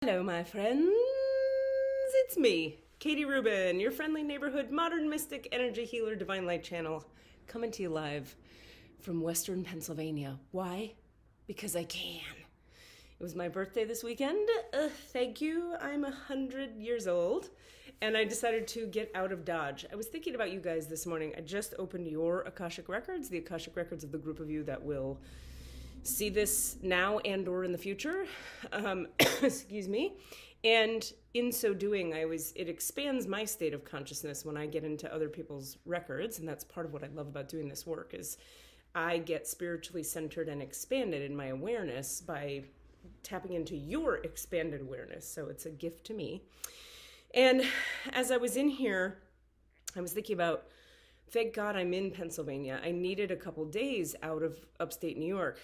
Hello, my friends. It's me, Katie Rubin, your friendly neighborhood modern mystic energy healer divine light channel, coming to you live from Western Pennsylvania. Why? Because I can. It was my birthday this weekend. Thank you. I'm 100 years old, and I decided to get out of Dodge. I was thinking about you guys this morning. I just opened your Akashic Records, the Akashic Records of the group of you that will see this now and or in the future. Excuse me. And in so doing, it expands my state of consciousness when I get into other people's records. And that's part of what I love about doing this work is I get spiritually centered and expanded in my awareness by tapping into your expanded awareness. So it's a gift to me. And as I was in here, I was thinking about, thank God I'm in Pennsylvania. I needed a couple days out of upstate New York.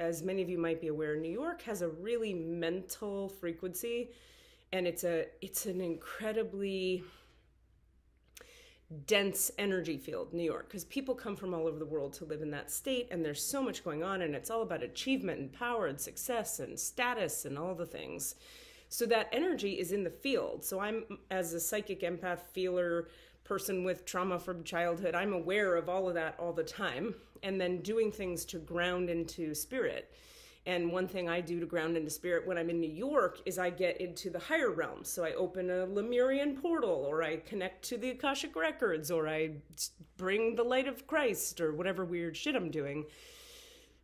As many of you might be aware, New York has a really mental frequency, and it's an incredibly dense energy field, New York, because people come from all over the world to live in that state, and there's so much going on, and it's all about achievement and power and success and status and all the things. So that energy is in the field. So I'm, as a psychic empath, feeler, person with trauma from childhood, I'm aware of all of that all the time, and then doing things to ground into spirit. And one thing I do to ground into spirit when I'm in New York is I get into the higher realms. So I open a Lemurian portal, or I connect to the Akashic Records, or I bring the light of Christ, or whatever weird shit I'm doing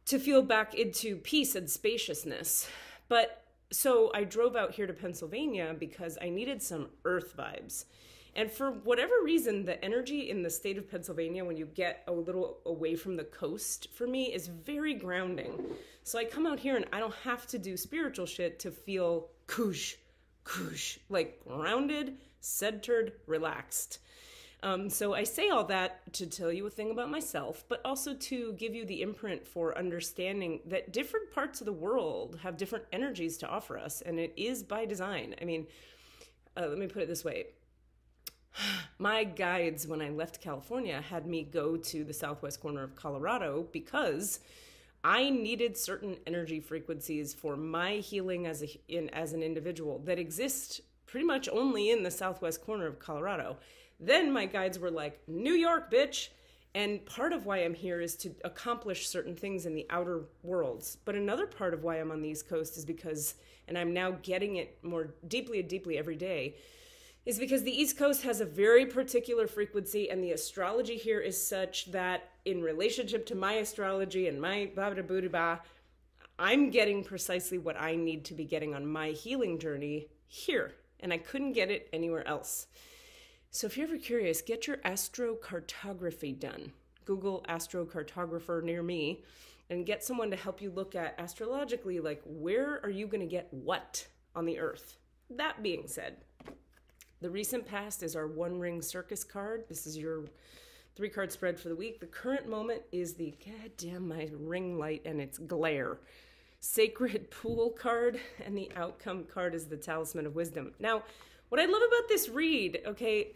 to feel back into peace and spaciousness. But so I drove out here to Pennsylvania because I needed some earth vibes. And for whatever reason, the energy in the state of Pennsylvania, when you get a little away from the coast, for me, is very grounding. So I come out here and I don't have to do spiritual shit to feel koosh, like grounded, centered, relaxed. So I say all that to tell you a thing about myself, but also to give you the imprint for understanding that different parts of the world have different energies to offer us, and it is by design. I mean, let me put it this way. My guides, when I left California, had me go to the southwest corner of Colorado because I needed certain energy frequencies for my healing as an individual that exist pretty much only in the southwest corner of Colorado. Then my guides were like, New York, bitch! And part of why I'm here is to accomplish certain things in the outer worlds. But another part of why I'm on the East Coast is because, and I'm now getting it more deeply and deeply every day, is because the East Coast has a very particular frequency, and the astrology here is such that in relationship to my astrology and my blah, blah, blah, blah, I'm getting precisely what I need to be getting on my healing journey here, and I couldn't get it anywhere else. So if you're ever curious, get your astrocartography done. Google astrocartographer near me and get someone to help you look at astrologically, like, where are you going to get what on the earth? That being said, the recent past is our One Ring Circus card. This is your 3-card spread for the week. The current moment is the, goddamn, my ring light and its glare, Sacred Pool card, and the outcome card is the Talisman of Wisdom. Now, what I love about this read, okay,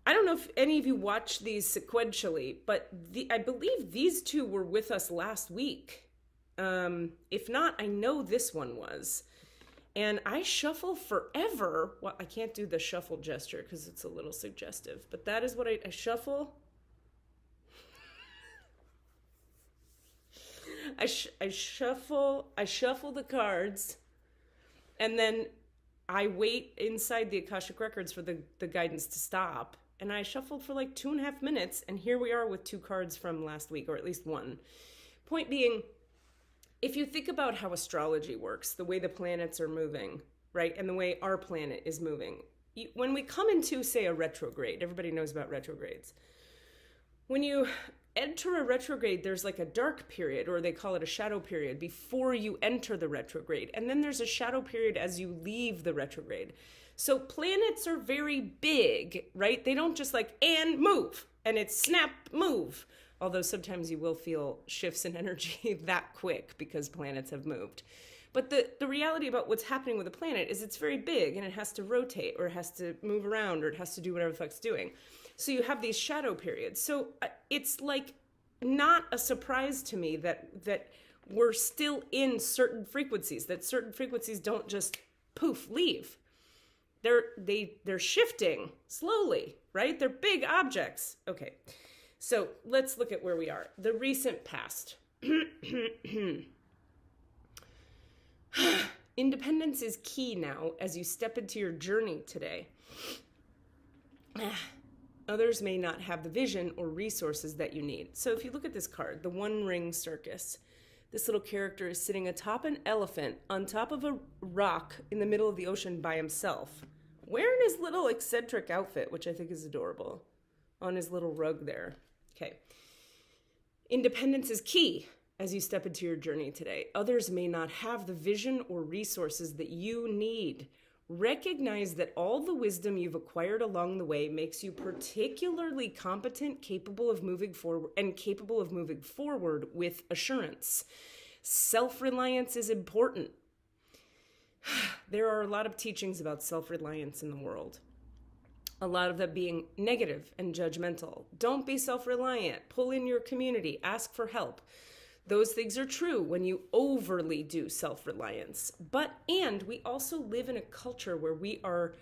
I don't know if any of you watch these sequentially, but I believe these two were with us last week. If not, I know this one was. And I shuffle forever. Well, I can't do the shuffle gesture because it's a little suggestive, but that is what I shuffle. I shuffle the cards, and then I wait inside the Akashic Records for the guidance to stop. And I shuffled for like 2.5 minutes, and here we are with 2 cards from last week, or at least one. Point being, if you think about how astrology works, the way the planets are moving, right, and the way our planet is moving, when we come into, say, a retrograde, everybody knows about retrogrades. When you enter a retrograde, there's like a dark period, or they call it a shadow period, before you enter the retrograde. And then there's a shadow period as you leave the retrograde. So planets are very big, right? They don't just like, and move, and it's snap, move. Although sometimes you will feel shifts in energy that quick because planets have moved. But the reality about what's happening with a planet is it's very big and it has to rotate, or it has to move around, or it has to do whatever the fuck it's doing. So you have these shadow periods. So it's like not a surprise to me that we're still in certain frequencies, that certain frequencies don't just poof, leave. They're shifting slowly, right? They're big objects. Okay, so let's look at where we are. The recent past. Independence is key now as you step into your journey today. Others may not have the vision or resources that you need. So if you look at this card, the One Ring Circus, this little character is sitting atop an elephant on top of a rock in the middle of the ocean by himself, wearing his little eccentric outfit, which I think is adorable, on his little rug there. Okay. Independence is key as you step into your journey today. Others may not have the vision or resources that you need. Recognize that all the wisdom you've acquired along the way makes you particularly competent, capable of moving forward with assurance. Self-reliance is important. There are a lot of teachings about self-reliance in the world. A lot of that being negative and judgmental. Don't be self-reliant. Pull in your community. Ask for help. Those things are true when you overly do self-reliance. And we also live in a culture where we are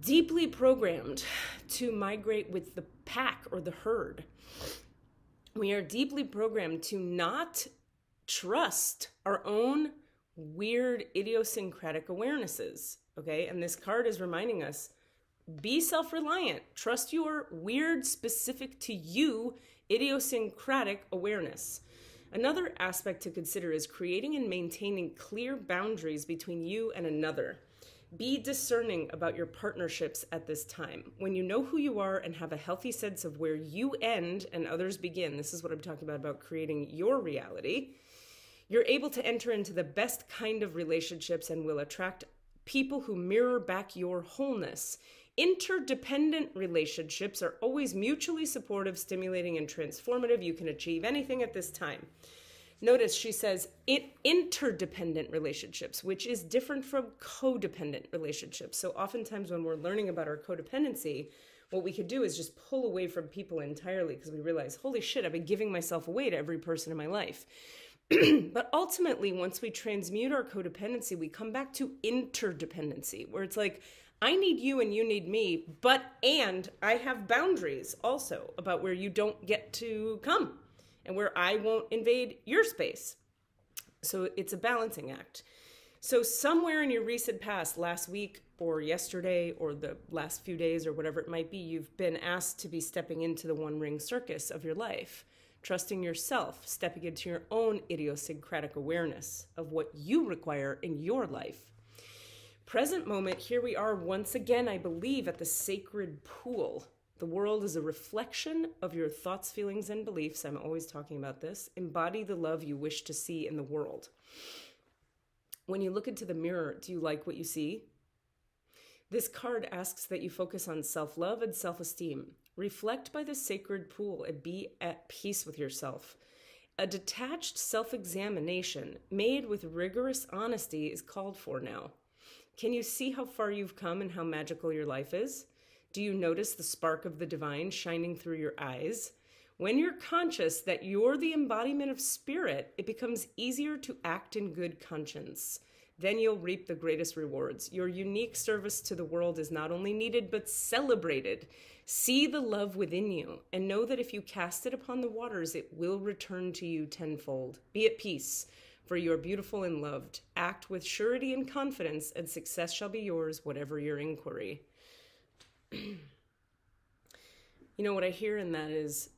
deeply programmed to migrate with the pack or the herd. We are deeply programmed to not trust our own weird idiosyncratic awarenesses, okay? And this card is reminding us, be self-reliant. Trust your weird, specific to you, idiosyncratic awareness. Another aspect to consider is creating and maintaining clear boundaries between you and another. Be discerning about your partnerships at this time. When you know who you are and have a healthy sense of where you end and others begin, this is what I'm talking about creating your reality, you're able to enter into the best kind of relationships and will attract people who mirror back your wholeness. Interdependent relationships are always mutually supportive, stimulating, and transformative. You can achieve anything at this time. Notice she says interdependent relationships, which is different from codependent relationships. So oftentimes when we're learning about our codependency, what we could do is just pull away from people entirely because we realize, holy shit, I've been giving myself away to every person in my life. But ultimately, once we transmute our codependency, we come back to interdependency, where it's like, I need you and you need me, and I have boundaries also about where you don't get to come and where I won't invade your space. So it's a balancing act. So somewhere in your recent past, last week or yesterday or the last few days or whatever it might be, you've been asked to be stepping into the One Ring Circus of your life, trusting yourself, stepping into your own idiosyncratic awareness of what you require in your life. Present moment, here we are once again, I believe, at the sacred pool. The world is a reflection of your thoughts, feelings, and beliefs. I'm always talking about this. Embody the love you wish to see in the world. When you look into the mirror, do you like what you see? This card asks that you focus on self-love and self-esteem. Reflect by the sacred pool and be at peace with yourself. A detached self-examination made with rigorous honesty is called for now. Can you see how far you've come and how magical your life is? Do you notice the spark of the divine shining through your eyes? When you're conscious that you're the embodiment of spirit, it becomes easier to act in good conscience. Then you'll reap the greatest rewards. Your unique service to the world is not only needed, but celebrated. See the love within you and know that if you cast it upon the waters, it will return to you tenfold. Be at peace, for you are beautiful and loved. Act with surety and confidence, and success shall be yours, whatever your inquiry. You know, what I hear in that is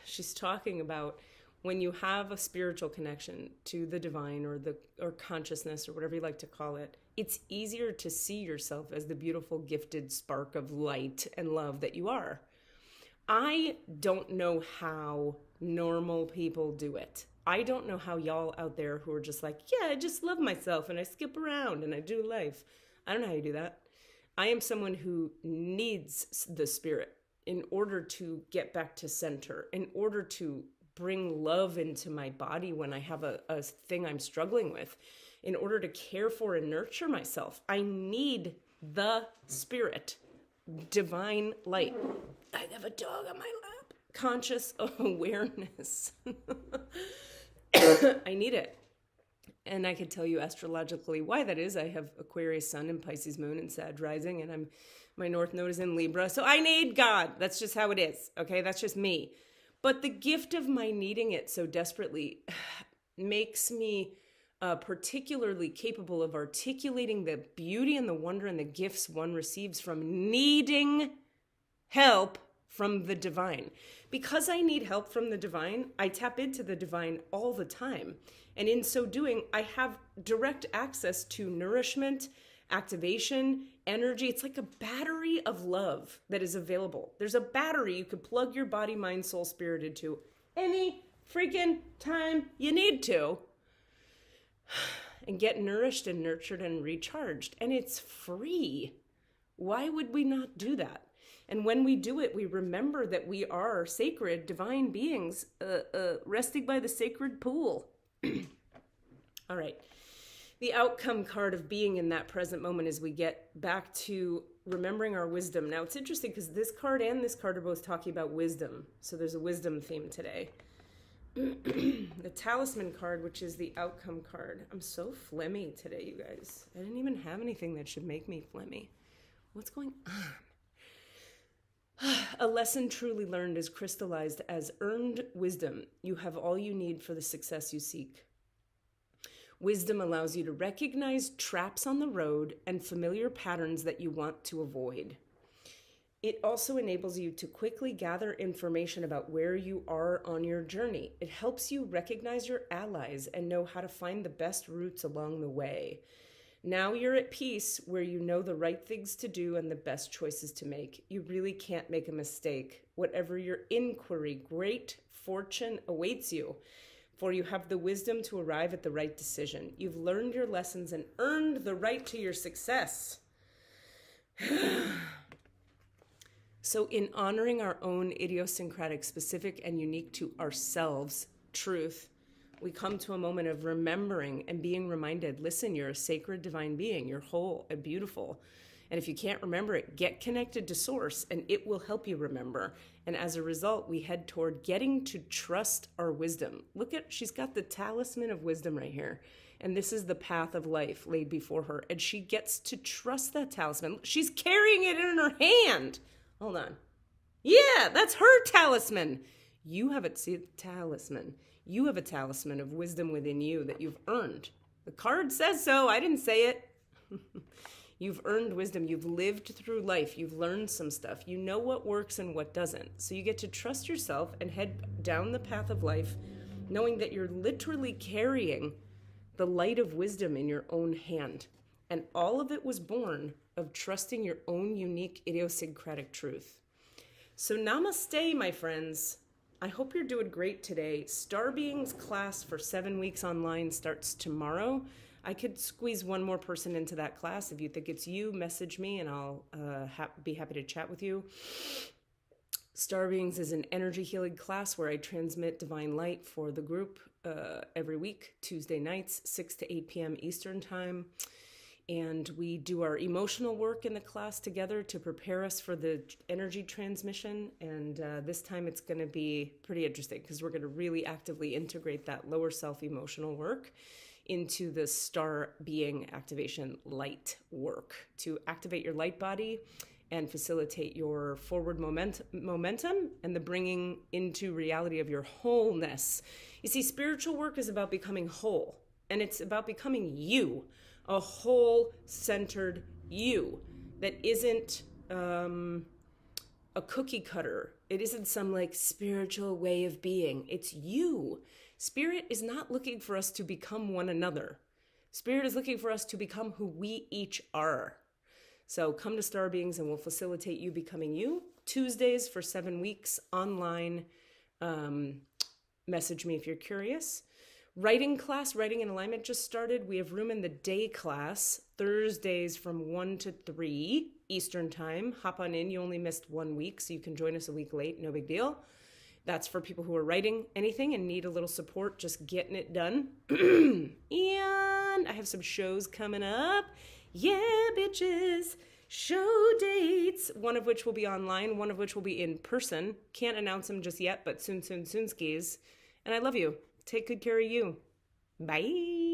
she's talking about when you have a spiritual connection to the divine or consciousness or whatever you like to call it, it's easier to see yourself as the beautiful, gifted spark of light and love that you are. I don't know how normal people do it. I don't know how y'all out there who are just like, yeah, I just love myself and I skip around and I do life. I don't know how you do that. I am someone who needs the spirit in order to get back to center, in order to bring love into my body when I have a thing I'm struggling with, in order to care for and nurture myself. I need the spirit, divine light. I have a dog on my lap. Conscious awareness. I need it. And I could tell you astrologically why that is. I have Aquarius sun and Pisces moon and Sag rising, and my North Node is in Libra. So I need God. That's just how it is. Okay, that's just me. But the gift of my needing it so desperately makes me particularly capable of articulating the beauty and the wonder and the gifts one receives from needing help from the divine. Because I need help from the divine, I tap into the divine all the time. And in so doing, I have direct access to nourishment, activation, energy. It's like a battery of love that is available. There's a battery you could plug your body, mind, soul, spirit into any freaking time you need to and get nourished and nurtured and recharged. And it's free. Why would we not do that? And when we do it, we remember that we are sacred, divine beings resting by the sacred pool. All right. The outcome card of being in that present moment as we get back to remembering our wisdom. Now, it's interesting because this card and this card are both talking about wisdom. So there's a wisdom theme today. The talisman card, which is the outcome card. I'm so phlegmy today, you guys. I didn't even have anything that should make me phlegmy. What's going on? A lesson truly learned is crystallized as earned wisdom. You have all you need for the success you seek. Wisdom allows you to recognize traps on the road and familiar patterns that you want to avoid. It also enables you to quickly gather information about where you are on your journey. It helps you recognize your allies and know how to find the best routes along the way. Now you're at peace where you know the right things to do and the best choices to make. You really can't make a mistake. Whatever your inquiry, great fortune awaits you, for you have the wisdom to arrive at the right decision. You've learned your lessons and earned the right to your success. So in honoring our own idiosyncratic, specific, and unique to ourselves truth, we come to a moment of remembering and being reminded, listen, you're a sacred divine being. You're whole and beautiful. And if you can't remember it, get connected to Source and it will help you remember. And as a result, we head toward getting to trust our wisdom. Look at, she's got the talisman of wisdom right here. And this is the path of life laid before her. And she gets to trust that talisman. She's carrying it in her hand. Hold on. Yeah, that's her talisman. You have a talisman. You have a talisman of wisdom within you that you've earned. The card says so. I didn't say it. You've earned wisdom. You've lived through life. You've learned some stuff. You know what works and what doesn't. So you get to trust yourself and head down the path of life, knowing that you're literally carrying the light of wisdom in your own hand. And all of it was born of trusting your own unique idiosyncratic truth. So namaste, my friends. I hope you're doing great today. Star Beings class for 7 weeks online starts tomorrow. I could squeeze one more person into that class. If you think it's you, message me and I'll be happy to chat with you. Star Beings is an energy healing class where I transmit divine light for the group every week, Tuesday nights, 6 to 8 p.m. Eastern time. And we do our emotional work in the class together to prepare us for the energy transmission. And this time it's going to be pretty interesting because we're going to really actively integrate that lower self emotional work into the star being activation light work to activate your light body and facilitate your forward momentum and the bringing into reality of your wholeness. You see, spiritual work is about becoming whole, and it's about becoming you. A whole centered you that isn't a cookie cutter. It isn't some like spiritual way of being. It's you. Spirit is not looking for us to become one another. Spirit is looking for us to become who we each are. So come to Star Beings and we'll facilitate you becoming you. Tuesdays for 7 weeks online. Message me if you're curious. Writing class, Writing in Alignment just started. We have room in the day class, Thursdays from 1 to 3 Eastern time. Hop on in. You only missed 1 week, so you can join us a week late. No big deal. That's for people who are writing anything and need a little support, just getting it done. And I have some shows coming up. Yeah, bitches. Show dates, one of which will be online, one of which will be in person. Can't announce them just yet, but soon skis. And I love you. Take good care of you. Bye.